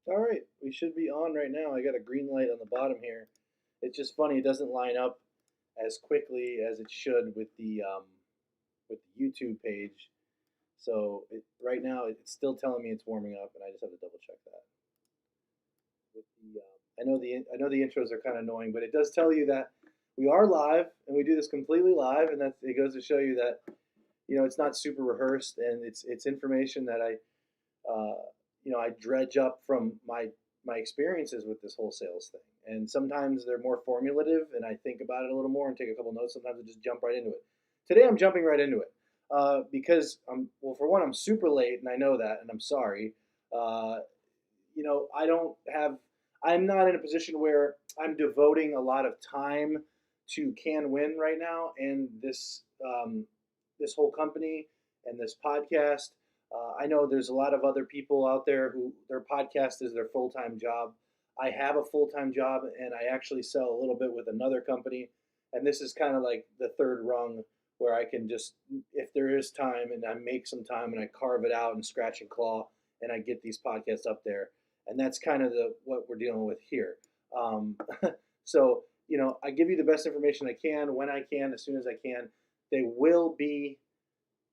All right, we should be on right now. I got a green light on the bottom here. It's just funny; it doesn't line up as quickly as it should with the YouTube page. So right now, it's still telling me it's warming up, and I just have to double check that. With I know the intros are kind of annoying, but it does tell you that we are live, and we do this completely live, and that it goes to show you that it's not super rehearsed, and it's information that I dredge up from my experiences with this whole sales thing. And sometimes they're more formulative, and I think about it a little more and take a couple notes. Sometimes I just jump right into it. Today I'm jumping right into it because for one, I'm super late, and I know that, and I'm sorry. Uh, I don't have. I'm not in a position where I'm devoting a lot of time to Can Win right now, and this whole company and this podcast. I know there's a lot of other people out there who their podcast is their full time job. I have a full time job, and I actually sell a little bit with another company, and this is kind of like the third rung where I can just, if there is time, and I make some time and I carve it out and scratch and claw, and I get these podcasts up there, and that's kind of the what we're dealing with here. Um, so I give you the best information I can when I can, as soon as I can. They will be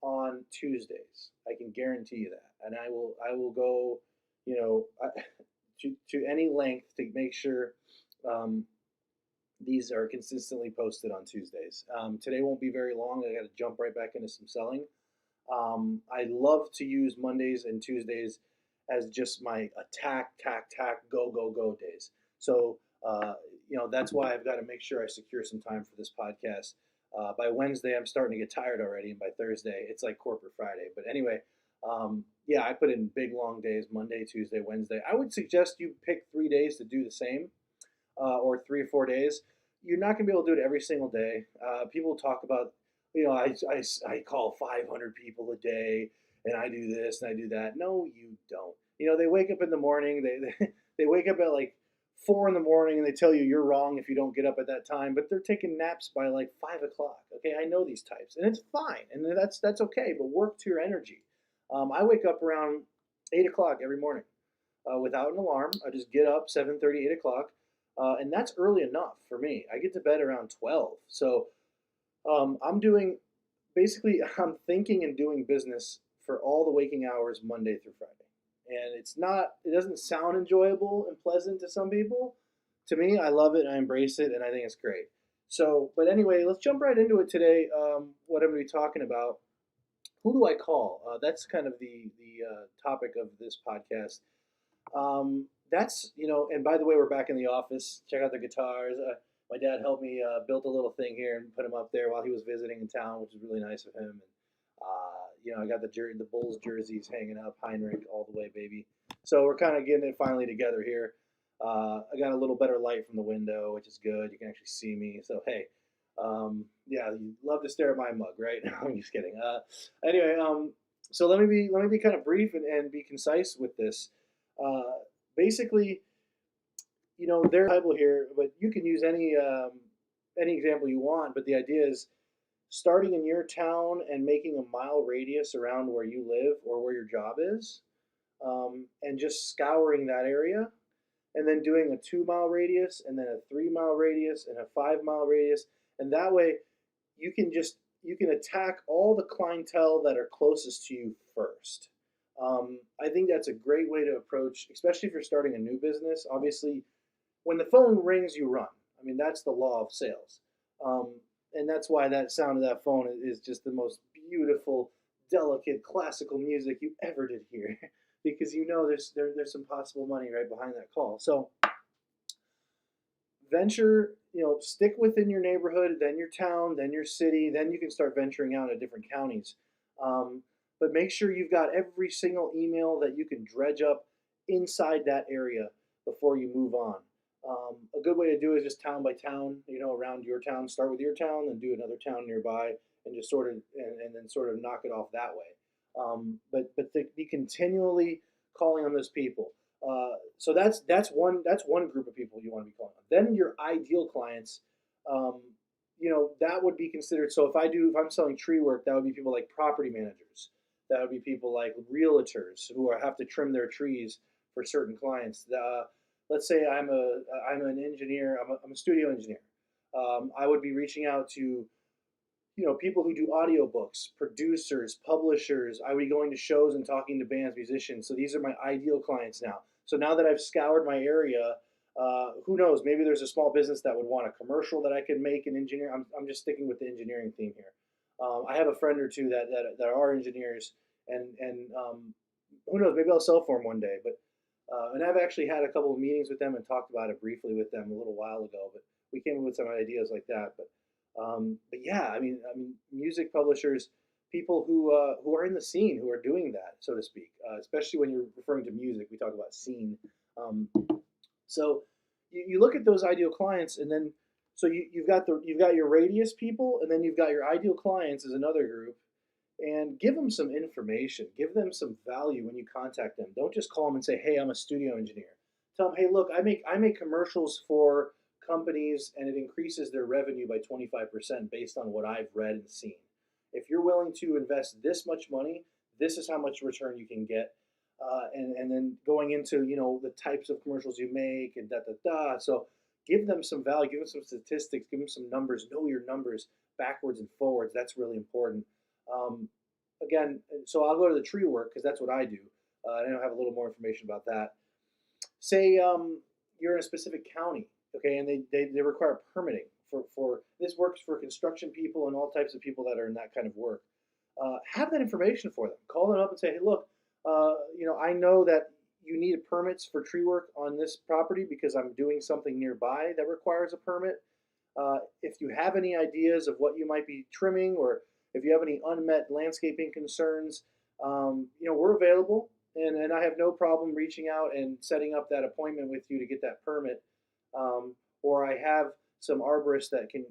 on Tuesdays. I can guarantee you that, and I will go, to any length to make sure um, these are consistently posted on Tuesdays. Today won't be very long. I got to jump right back into some selling. I love to use Mondays and Tuesdays as just my attack, tack, tack, go, go, go days. So, that's why I've got to make sure I secure some time for this podcast. By Wednesday, I'm starting to get tired already, and by Thursday, it's like corporate Friday. But anyway, yeah, I put in big long days: Monday, Tuesday, Wednesday. I would suggest you pick 3 days to do the same, or 3 or 4 days. You're not going to be able to do it every single day. People talk about, I call 500 people a day, and I do this and I do that. No, you don't. They wake up in the morning. They wake up at like 4 in the morning, and they tell you you're wrong if you don't get up at that time. But they're taking naps by like 5 o'clock. Okay, I know these types, and it's fine, and that's okay. But work to your energy. I wake up around 8 o'clock every morning without an alarm. I just get up 7:30, 8 o'clock, and that's early enough for me. I get to bed around 12, so I'm doing basically I'm thinking and doing business for all the waking hours Monday through Friday, and it doesn't sound enjoyable and pleasant to some people. To me, I love it, I embrace it, and I think it's great. So, but anyway, let's jump right into it today. What I'm going to be talking about. Who do I call? That's kind of the topic of this podcast. That's and by the way, we're back in the office. Check out the guitars. My dad helped me build a little thing here and put him up there while he was visiting in town, which is really nice of him. And I got the Bulls jerseys hanging up, Heinrich all the way, baby. So we're kind of getting it finally together here. I got a little better light from the window, which is good. You can actually see me. So hey, yeah, you love to stare at my mug, right? I'm just kidding. Anyway, so let me be kind of brief and be concise with this. Uh, Basically, there's a Bible here, but you can use any example you want. But the idea is starting in your town and making a mile radius around where you live or where your job is, and just scouring that area, and then doing a 2 mile radius, and then a 3 mile radius, and a 5 mile radius, and that way you can attack all the clientele that are closest to you first. I think that's a great way to approach, especially if you're starting a new business. Obviously, when the phone rings, you run. I mean, that's the law of sales. Um, and that's why that sound of that phone is just the most beautiful, delicate, classical music you ever did hear, because there's some possible money right behind that call. So venture, stick within your neighborhood, then your town, then your city, then you can start venturing out to different counties. Um, but make sure you've got every single email that you can dredge up inside that area before you move on. A good way to do it is just town by town, around your town. Start with your town, then do another town nearby, and just sort of and then sort of knock it off that way. But be continually calling on those people. So that's one group of people you want to be calling on. Then your ideal clients, um, that would be considered. So if I'm selling tree work, that would be people like property managers. That would be people like realtors who have to trim their trees for certain clients. Let's say I'm an engineer. I'm a studio engineer. I would be reaching out to people who do audiobooks, producers, publishers. I would be going to shows and talking to bands, musicians. So these are my ideal clients now. So now that I've scoured my area, who knows? Maybe there's a small business that would want a commercial that I could make and engineer. I'm just sticking with the engineering theme here. I have a friend or two that are engineers, and who knows? Maybe I'll sell for them one day. But and I've actually had a couple of meetings with them and talked about it briefly with them a little while ago. But we came up with some ideas like that. But yeah, I mean, music publishers, people who are in the scene, who are doing that, so to speak. Especially when you're referring to music, we talk about scene. Um, so you look at those ideal clients, and then so you've got your radius people, and then you've got your ideal clients as another group, and give them some information, give them some value when you contact them. Don't just call them and say, "Hey, I'm a studio engineer." Tell them, "Hey, look, I make commercials for companies, and it increases their revenue by 25% based on what I've read and seen. If you're willing to invest this much money, this is how much return you can get." And then going into the types of commercials you make and da da da. So give them some value, give them some statistics, give them some numbers. Know your numbers backwards and forwards. That's really important. Um, Again, so I'll go to the tree work because that's what I do. And I'll have a little more information about that. Say you're in a specific county, okay, and they require permitting for this works for construction people and all types of people that are in that kind of work. Have that information for them. Call them up and say, "Hey, look, I know that you need permits for tree work on this property because I'm doing something nearby that requires a permit. If you have any ideas of what you might be trimming, or if you have any unmet landscaping concerns, we're available, and I have no problem reaching out and setting up that appointment with you to get that permit. Or I have some arborists that can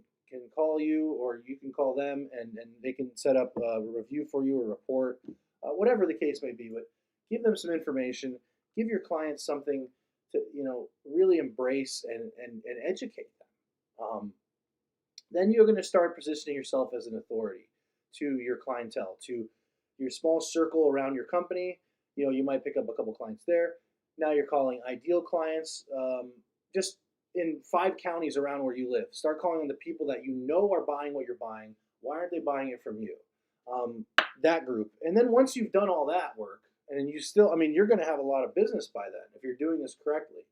call you, or you can call them, and they can set up a review for you, a report, whatever the case may be. But give them some information. Give your clients something to really embrace and educate them. Then you're going to start positioning yourself as an authority to your clientele, to your small circle around your company. You might pick up a couple clients there. Now you're calling ideal clients, just in 5 counties around where you live. Start calling on the people that you know are buying what you're buying. Why aren't they buying it from you? That group. And then once you've done all that work, and then you're going to have a lot of business by then if you're doing this correctly.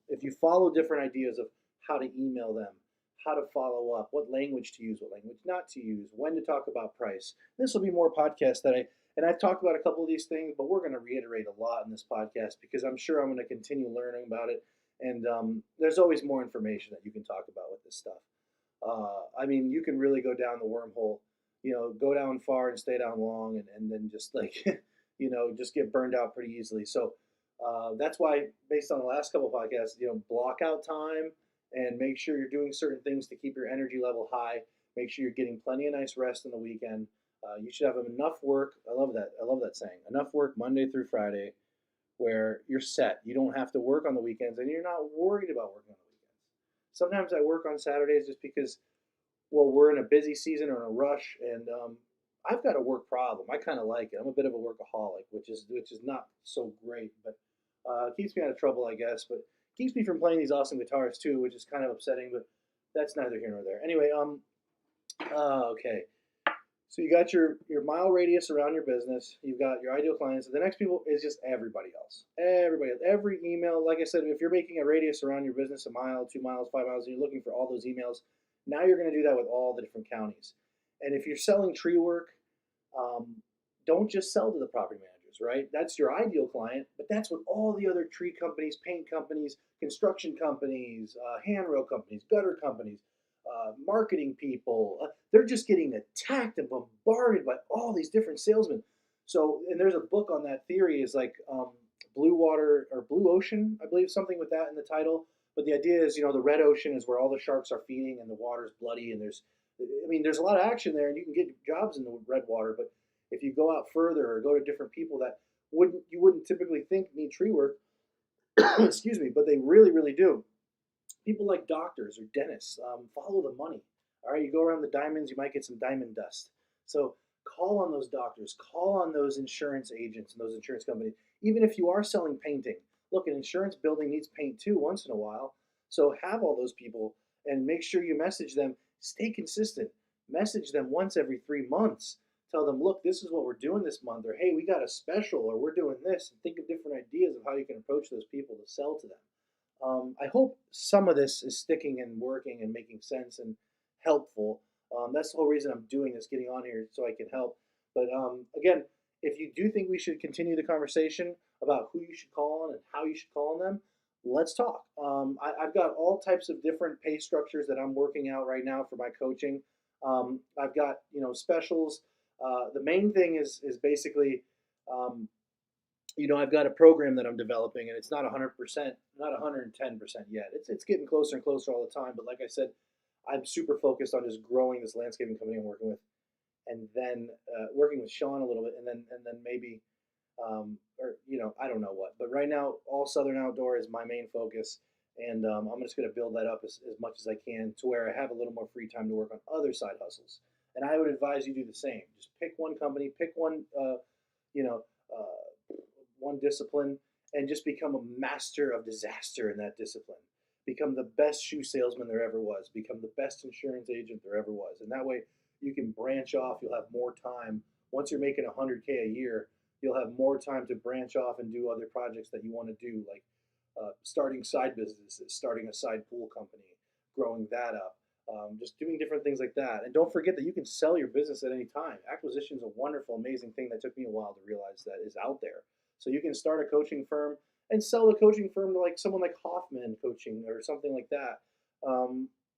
If you follow different ideas of how to email them, how to follow up, what language to use, what language not to use, when to talk about price. This will be more podcasts and I've talked about a couple of these things, but we're going to reiterate a lot in this podcast because I'm sure I'm going to continue learning about it. And there's always more information that you can talk about with this stuff. You can really go down the wormhole, go down far and stay down long, and then just like, just get burned out pretty easily. So that's why, based on the last couple of podcasts, block out time and make sure you're doing certain things to keep your energy level high. Make sure you're getting plenty of nice rest on the weekend. You should have enough work. I love that. I love that saying. Enough work Monday through Friday, where you're set. You don't have to work on the weekends, and you're not worried about working on the weekends. Sometimes I work on Saturdays just because, well, we're in a busy season or in a rush, and I've got a work problem. I kind of like it. I'm a bit of a workaholic, which is not so great, but it keeps me out of trouble, I guess. But keeps me from playing these awesome guitars too, which is kind of upsetting. But that's neither here nor there. Anyway, okay. So you got your mile radius around your business. You've got your ideal clients. The next people is just everybody else. Everybody else. Every email, like I said, if you're making a radius around your business, 1 mile, 2 miles, 5 miles, and you're looking for all those emails, now you're going to do that with all the different counties. And if you're selling tree work, don't just sell to the property managers, right? That's your ideal client, but that's what all the other tree companies, paint companies, construction companies, handrail companies, gutter companies, marketing people, they're just getting attacked and bombarded by all these different salesmen. So, and there's a book on that theory, is like Blue Water or Blue Ocean, I believe, something with that in the title. But the idea is, the red ocean is where all the sharks are feeding and the water's bloody, and there's a lot of action there, and you can get jobs in the red water. But if you go out further or go to different people that you wouldn't typically think need tree work, excuse me, but they really, really do. People like doctors or dentists, follow the money. All right, you go around the diamonds, you might get some diamond dust. So Call on those doctors, call on those insurance agents and those insurance companies. Even if you are selling painting, look, an insurance building needs paint too once in a while. So have all those people and make sure you message them. Stay consistent. Message them once every 3 months. Tell them, look, this is what we're doing this month, or hey, we got a special, or we're doing this, and think of different ideas of how you can approach those people to sell to them. I hope some of this is sticking and working and making sense and helpful. That's the whole reason I'm doing this, getting on here so I can help. But again, if you do think we should continue the conversation about who you should call on and how you should call on them, let's talk. I've got all types of different pay structures that I'm working out right now for my coaching. I've got specials. The main thing is basically I've got a program that I'm developing, and it's not 100%, not 110% yet. It's getting closer and closer all the time. But like I said, I'm super focused on just growing this landscaping company I'm working with, and then working with Sean a little bit, and then maybe, or I don't know what. But right now, all Southern Outdoor is my main focus, and I'm just going to build that up as much as I can to where I have a little more free time to work on other side hustles. And I would advise you do the same. Just pick one company, pick one, you know. One discipline, and just become a master of disaster in that discipline. Become the best shoe salesman there ever was. Become the best insurance agent there ever was. And that way you can branch off. You'll have more time. Once you're making 100K a year, you'll have more time to branch off and do other projects that you want to do, like starting side businesses, starting a side pool company, growing that up, just doing different things like that. And don't forget that you can sell your business at any time. Acquisition is a wonderful, amazing thing that took me a while to realize that is out there. So you can start a coaching firm and sell the coaching firm to like someone like Hoffman Coaching or something like that,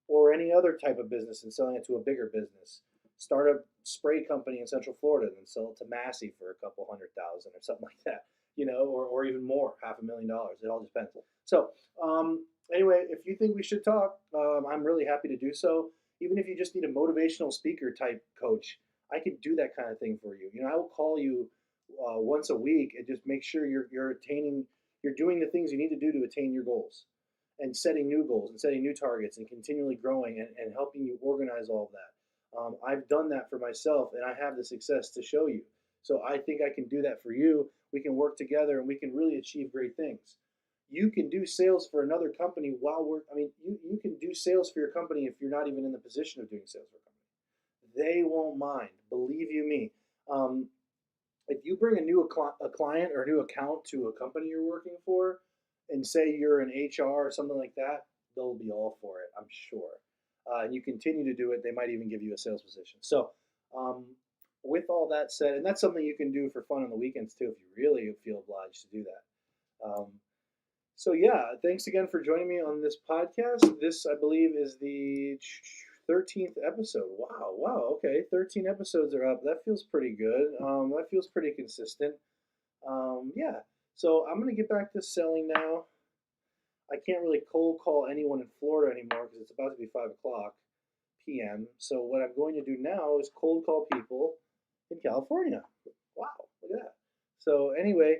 or any other type of business and selling it to a bigger business. Start a spray company in Central Florida and sell it to Massey for a couple $100,000 or something like that, or even more, $500,000. It all depends. So anyway, if you think we should talk, I'm really happy to do so. Even if you just need a motivational speaker type coach, I could do that kind of thing for you. I will call you once a week and just make sure you're doing the things you need to do to attain your goals, and setting new goals and setting new targets and continually growing and helping you organize all of that. I've done that for myself, and I have the success to show you. So I think I can do that for you. We can work together, and we can really achieve great things. You can do sales for another company you can do sales for your company if you're not even in the position of doing sales for a company. They won't mind, believe you me. If you bring a client or a new account to a company you're working for, and say you're an HR or something like that, they'll be all for it, I'm sure. And you continue to do it, they might even give you a sales position. So with all that said, and that's something you can do for fun on the weekends too, if you really feel obliged to do that. So yeah, thanks again for joining me on this podcast. This, I believe, is the 13th episode. Wow. Okay, 13 episodes are up. That feels pretty good. That feels pretty consistent. Yeah. So I'm gonna get back to selling now. I can't really cold call anyone in Florida anymore because it's about to be 5 o'clock p.m. So what I'm going to do now is cold call people in California. Wow, look at that. So anyway,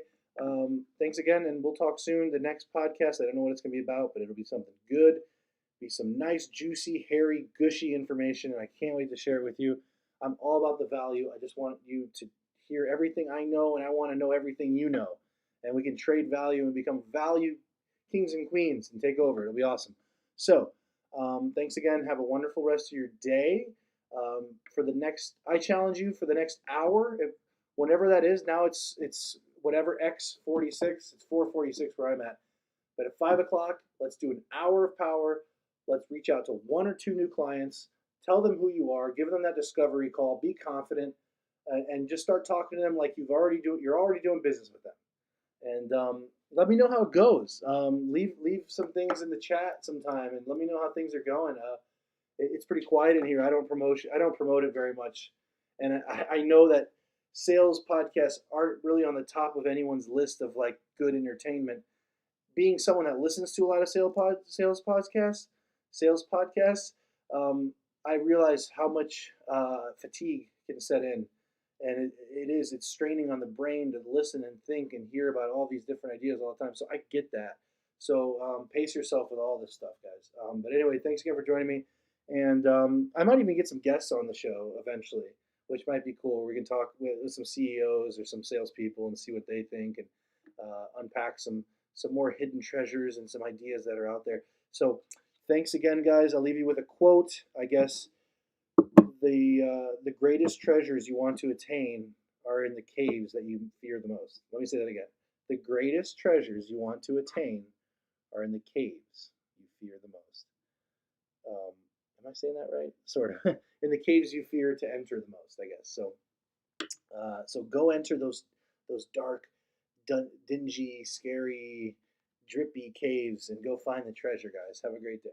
thanks again, and we'll talk soon. The next podcast, I don't know what it's going to be about, but it'll be something good. Be some nice, juicy, hairy, gushy information, and I can't wait to share it with you. I'm all about the value. I just want you to hear everything I know, and I want to know everything you know. And we can trade value and become value kings and queens and take over. It'll be awesome. So, thanks again. Have a wonderful rest of your day. I challenge you for the next hour, whenever that is. Now it's whatever X46. It's 4:46 where I'm at. But at 5 o'clock, let's do an hour of power. Let's reach out to 1 or 2 new clients. Tell them who you are. Give them that discovery call. Be confident, and just start talking to them like you're already doing business with them. And let me know how it goes. Leave some things in the chat sometime, and let me know how things are going. It's pretty quiet in here. I don't promote it very much, and I know that sales podcasts aren't really on the top of anyone's list of like good entertainment. Being someone that listens to a lot of sales podcasts, I realize how much fatigue can set in. And it's straining on the brain to listen and think and hear about all these different ideas all the time. So I get that. So pace yourself with all this stuff, guys. But anyway, thanks again for joining me. And I might even get some guests on the show eventually. which might be cool. We can talk with some CEOs or some salespeople and see what they think, and unpack some more hidden treasures and some ideas that are out there. So, thanks again, guys. I'll leave you with a quote. I guess the greatest treasures you want to attain are in the caves that you fear the most. Let me say that again. The greatest treasures you want to attain are in the caves you fear the most. Um, am I saying that right? Sort of. In the caves you fear to enter the most, I guess. So go enter those dark, dingy, scary, drippy caves and go find the treasure, guys. Have a great day.